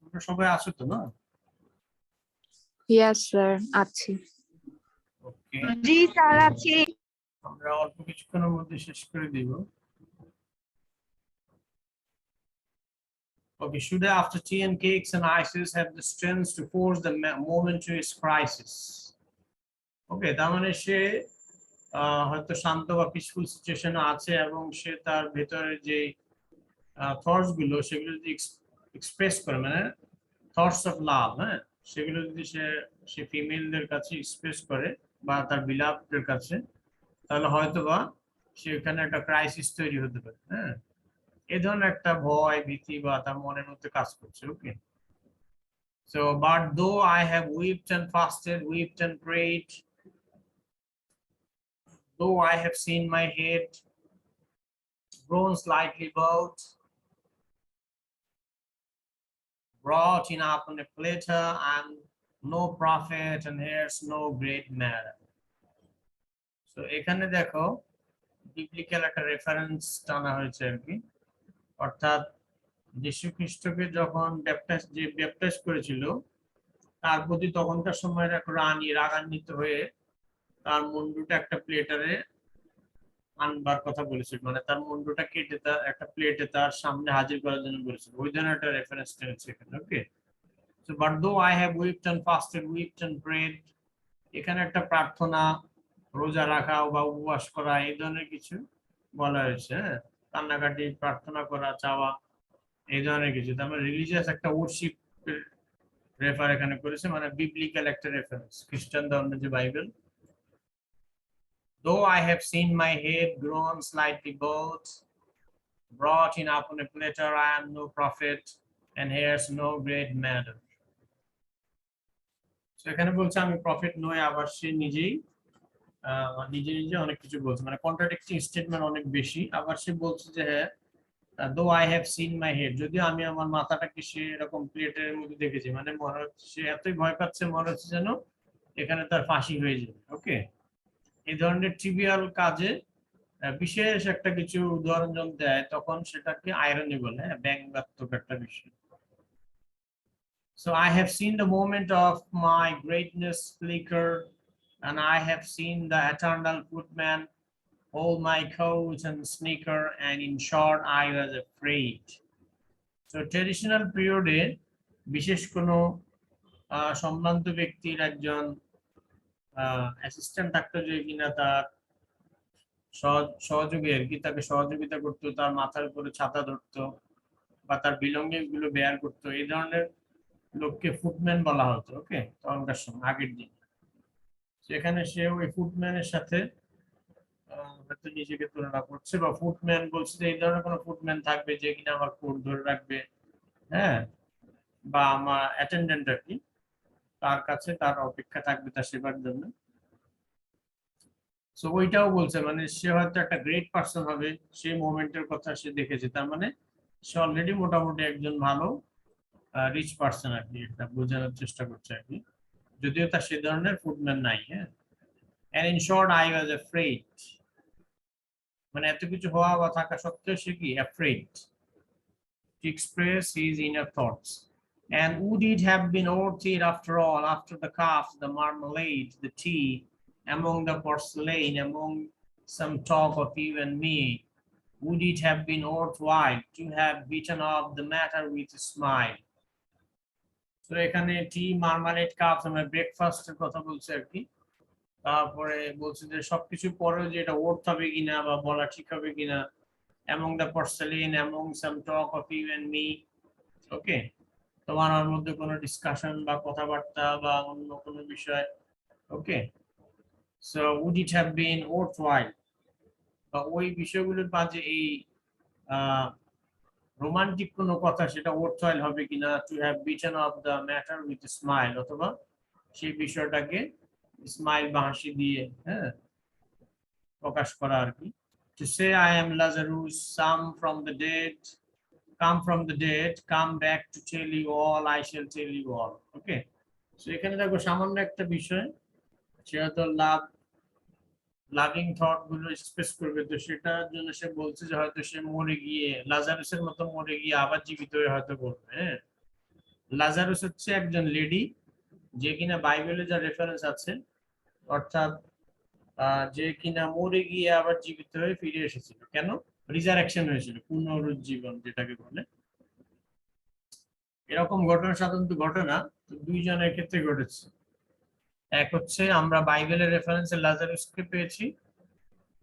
তোমরা সবাই আছো তো না? Yes, sir. আছি। ওকে, জি স্যার আছি। আমরা অল্প কিছুক্ষণের মধ্যে শেষ করে দিব। Okay, should I, after tea and cakes and ices, have the strength to force the moment to its crisis? Okay, তার মানে সে হয়তো শান্ত বা পিসফুল সিচুয়েশনে আছে এবং সে তার ভেতরে যে থটস গুলো সেগুলো যদি এক্সপ্রেস করে, মানে থটস অফ লাভ, হ্যাঁ, সেগুলো যদি সে ফিমেলদের কাছে এক্সপ্রেস করে বা তার বিলাভদের কাছে, তাহলে হয়তো বা সেখানে একটা ক্রাইসিস তৈরি হতে পারে। হ্যাঁ, এই ধরনের একটা ভয় ভীতি বা তার মনের মধ্যে কাজ করছে। ওকে, so but though I have wept and fasted, wept and prayed, though I have seen my head grown slightly bowed, brought in upon a platter, and no prophet, and here's no great matter. So এখানে দেখো biblical একটা reference টানা হয়েছে আর কি, অর্থাৎ যীশু খ্রিস্টকে যখন baptise করেছিল তার প্রতি তখনকার সময়ের এক রানী রাগান্বিত হয়ে তার মুন্ডুটা একটা প্লেটারে আনবার কথা বলেছিল, মানে তার মুন্ডুটা কেটে তার একটা প্লেটে তার সামনে হাজির করার জন্য বলেছিল। ওই ধরনের একটা রেফারেন্স হচ্ছে এখানে। Okay, so but though I have weeped and fasted, weeped and prayed, এখানে একটা প্রার্থনা, রোজা রাখা বা উপবাস করা এই ধরনের কিছু বলা হয়েছে। হ্যাঁ, কান্নাকাটি, প্রার্থনা করা, চাওয়া, এই ধরনের কিছু। তার মানে রিলিজিয়াস একটা ওয়ার্শিপ রেফার এখানে করেছে, মানে বিবলিক্যাল একটা রেফারেন্স খ্রিস্টান ধর্মের যে Bible. Though I have seen my head grown slightly bald, brought in upon a platter, I am no prophet, and here's no great matter. So এখানে বলছে আমি প্রফেট নই, আবার সে নিজে নিজে অনেক কিছু বলছে, মানে কন্ট্রাডিক্টিং স্টেটমেন্ট অনেক বেশি। আবার সে বলছে যে হ্যাঁ, দো I have seen my head, যদিও আমি আমার মাথাটাকে সে এরকম প্লেটের মধ্যে দেখেছি, মানে মনে হচ্ছে সে এতই ভয় পাচ্ছে, মনে হচ্ছে যেন এখানে তার ফাঁসি হয়ে যাবে। ওকে, এই ধরনের ট্রিভিয়াল কাজে বিশেষ একটা কিছু উদাহরণ যখন দেয় তখন সেটাকে আইরনি বলে, হ্যাঁ, ব্যঙ্গাত্মক একটা বিষয়। So I have seen the moment of my greatness flicker, and I have seen the eternal footman hold my coat and sneaker, and in short I was afraid. So traditional period এ বিশেষ কোনো সম্ভ্রান্ত ব্যক্তির একজন assistant থাকতো যে কিনা তার সহযোগী আর কি, তাকে সহযোগিতা করতো, তার মাথার উপরে ছাতা ধরতো বা তার বিলঙ্গিং গুলো বেয়ার করতো, এই ধরনের লোককে ফুটম্যান বলা হতো। ওকে, তখনকার সময়, আগের দিন। সেখানে সে ওই ফুটম্যানের সাথে হয়তো নিজেকে তুলনা করছে, বা ফুটম্যান বলছে যে এই ধরনের কোনো ফুটম্যান থাকবে যে কিনা আমার কোট ধরে রাখবে, হ্যাঁ, বা আমার অ্যাটেন্ডেন্ট আর কি, তার কাছে তার অপেক্ষা থাকবে তার সেবার জন্য। সো ওইটাও বলছে, মানে সে হয়তো একটা গ্রেট পার্সন হবে, সেই মোমেন্টের কথা সে দেখেছে, তার মানে সে অলরেডি মোটামুটি একজন ভালো রিচ পার্সন আর কি, এটা বোঝানোর চেষ্টা করছে আর কি, যদিও তার সে ধরনের ফুটম্যান নাই। হ্যাঁ, and in short I was afraid, মানে এত কিছু হওয়া বা থাকা সত্ত্বেও সে কি afraid to express his inner thoughts. And would it have been worth it after all, after the calf, the marmalade, the tea, among the porcelain, among some talk of you and me, would it have been worthwhile to have beaten off the matter with a smile? So এখানে টি, marmalade, cup, আমরা ব্রেকফাস্টের কথা বলছি আর কি। তারপরে বলছে যে সবকিছু পরেও যে এটা ওর্থ হবে কিনা বা বলা ঠিক হবে কিনা, among the porcelain, among some talk of you and me. ওকে, তোমার ওর মধ্যে কোনো ডিসকাশন বা কথাবার্তা বা অন্য কোনো বিষয়। ওকে, so would it have been worthwhile, বা ওই বিষয়গুলোর মাঝে এই রোমান্টিক কোনো কথা সেটা worthwhile হবে কিনা, to have beaten off the matter with a smile, অথবা সেই বিষয়টাকে স্মাইল বা হাসি দিয়ে, হ্যাঁ, প্রকাশ করা আর কি। To say I am Lazarus, come from the dead, come back to tell you all, I shall tell you all. Okay, so এখানে দেখো সামান্য একটা বিষয়, সে হয়তো লাভিং থট গুলো এক্সপ্রেস করবে, তো সেটার জন্য সে বলছে যে হয়তো সে মরে গিয়ে লাজারুসের মতো মরে গিয়ে আবার জীবিত হয়ে হয়তো বলবে, হ্যাঁ, লাজারুস হচ্ছে একজন লেডি যে কিনা বাইবেলে যা রেফারেন্স আছে, অর্থাৎ যে কিনা মরে গিয়ে আবার জীবিত হয়ে ফিরে এসেছিল। কেন? রিজারেকশন হয়েছিল, পুনরুজ্জীবন যেটাকে বলে। এরকম ঘটনা সাধারণত ঘটে না, তো দুইজনের ক্ষেত্রে ঘটেছে। এক হচ্ছে আমরা বাইবেলের রেফারেন্সে লাজারুসকে পেয়েছি,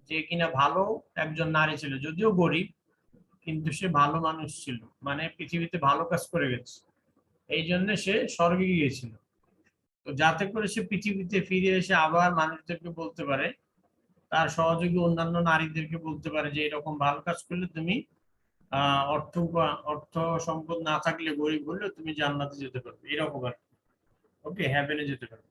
যে কিনা ভালো একজন নারী ছিল, যদিও গরিব, কিন্তু সে ভালো মানুষ ছিল, মানে পৃথিবীতে ভালো কাজ করে গেছে, এই জন্য সে স্বর্গে গিয়েছিল। তো যাতে করে সে পৃথিবীতে ফিরে এসে আবার মানুষদেরকে বলতে পারে, তার সহযোগী অন্যান্য নারীদেরকে বলতে পারে যে এরকম ভালো কাজ করলে তুমি অর্থ সম্পদ না থাকলে, গরিব হলেও তুমি জান্নাতে যেতে পারবে, এরকম আর কি। ওকে, হ্যাভেনে যেতে পারবে।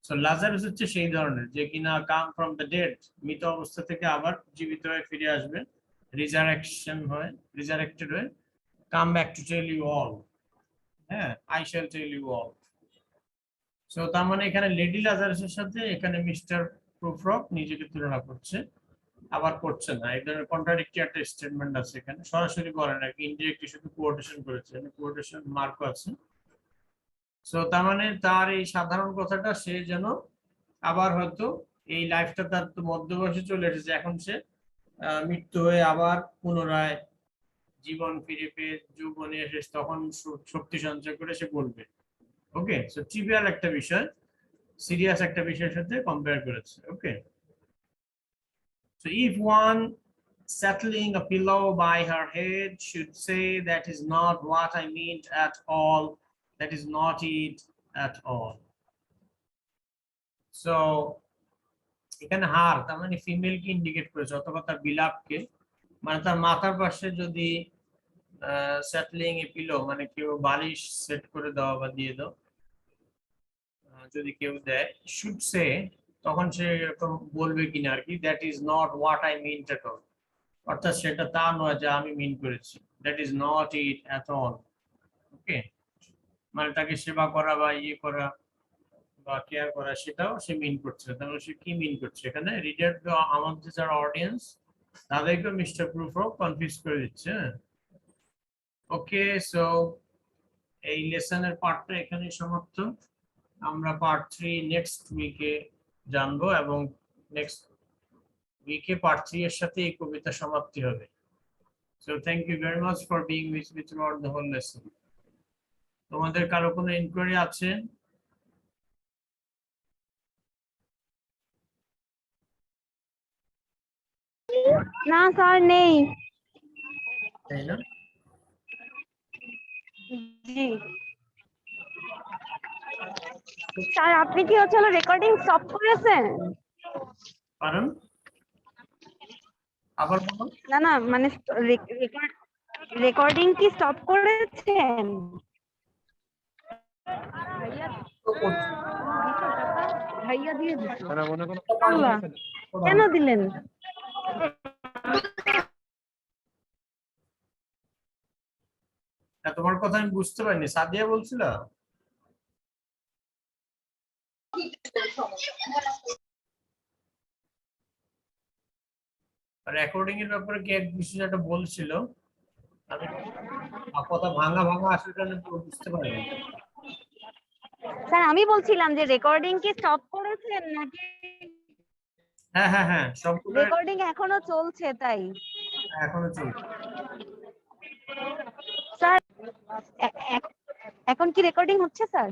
সো লাজারুস হচ্ছে সেই ধরনের যে কিনা কাম ফ্রম দ্য ডেড, মৃত অবস্থা থেকে আবার জীবিত হয়ে ফিরে আসবে, রিজারেক্টেড হয়ে, come back to tell you all. হ্যাঁ, I shall tell you all. So তার মানে এখানে লেডি লাজারাসের সাথে এখানে মিস্টার প্রুফরক নিজেকে তুলনা করছে, আবার করছে না। এই ধরনের কন্ট্রাডিক্টরি একটা স্টেটমেন্ট আছে এখানে, সরাসরি করে না, ইনডিরেক্টলি শুধু কোটেশন করেছে, কোটেশন মার্কও আছে। সো তার মানে তার এই সাধারণ কথাটা সে যেন আবার হয়তো এই লাইফটা তার তো মধ্যবয়সে চলে এসেছে, এখন সে মৃত্যু হয়ে আবার পুনরায় জীবন ফিরে পেয়ে যৌবনে এসে তখন শক্তি সঞ্চয় করে সে বলবে। ওকে, সো ট্রিভিয়াল একটা বিষয় সিরিয়াস একটা বিষয়ের সাথে কম্পেয়ার করেছে। Okay, so if one settling a pillow by her head should say that is not what I meant at all, that is not it at all. So এখানে হার তার মানে female কে indicate করেছে, অথবা তার বিলাপকে, মানে তার মাথার পাশে যদি সেটলিং এ পিলো মানে কেউ বালিশ সেট করে দাও বা দিয়ে দাও, যদি কেউ দেয়, শুড সে, তখন সে এরকম বলবে কিনা আর কি, that is not what I mean at all, অর্থাৎ সেটা তা নয় যা আমি মিন করেছি, that is not it at all. Okay, মানে তাকে সেবা করা বা ইয়ে করা বা কেয়ার করা, সেটাও সে মিন করছে। তাহলে সে কি মিন করছে এখানে? রিডার, আমাদের যারা অডিয়েন্স তাদেরকে মিস্টার প্রুফরক কনফিউজ করে দিচ্ছে। ওকে, সো এই লেসনের পার্টটা এখানেই সমাপ্ত। আমরা পার্ট 3 নেক্সট উইকে জানবো, এবং নেক্সট উইকে পার্ট 3 এর সাথে এই কবিতা সমাপ্তি হবে। So thank you very much for being with me throughout the whole lesson. তোমাদের কারো কোনো ইনকোয়ারি আছে? না স্যার, নেই। তাই না? জি স্যার, আপনি কি হচ্ছে রেকর্ডিং স্টপ করেছেন? কারণ আবার বলো। না না, মানে রেকর্ডিং কি স্টপ করেছেন? ভাইয়া দিয়ে দিচ্ছে। আল্লাহ, কেন দিলেন? তোমার কথা আমি বুঝতে পারিনি, সাদিয়া বলছিল। রেকর্ডিং এর ব্যাপারে কি এক বিষয় একটা বলছিল, আমি কথা ভাঙা ভাঙা আসলে কারণে পুরো বুঝতে পারিনি। স্যার, আমি বলছিলাম যে রেকর্ডিং কি স্টপ করেছেন নাকি? হ্যাঁ হ্যাঁ হ্যাঁ, সবগুলো রেকর্ডিং এখনো চলছে তাই। এখনো চলছে। স্যার, এখন কি রেকর্ডিং হচ্ছে স্যার?